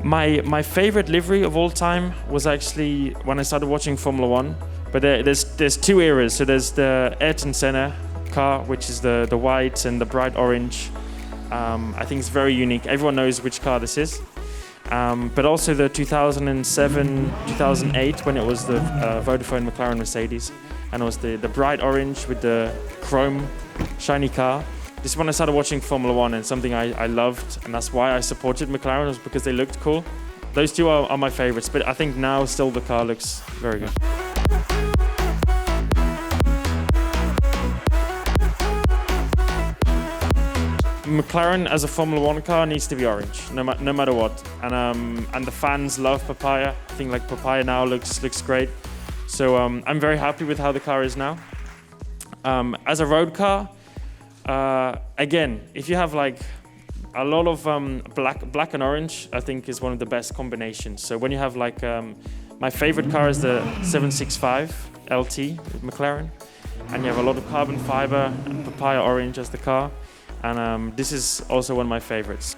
My favorite livery of all time was actually when I started watching Formula One. But there's two eras. So there's the Ayrton Senna car, which is the white and the bright orange. I think it's very unique. Everyone knows which car this is. But also the 2007, 2008, when it was the Vodafone McLaren Mercedes. And it was the bright orange with the chrome shiny car. This is when I started watching Formula One, and something I loved, and that's why I supported McLaren, was because they looked cool. Those two are my favorites, but I think now still the car looks very good. McLaren as a Formula One car needs to be orange, no matter what. And the fans love Papaya. I think like Papaya now looks great. So I'm very happy with how the car is now. As a road car, again, if you have like a lot of black and orange, I think is one of the best combinations. So when you have like, my favorite car is the 765 LT with McLaren, and you have a lot of carbon fiber and Papaya orange as the car, and this is also one of my favorites.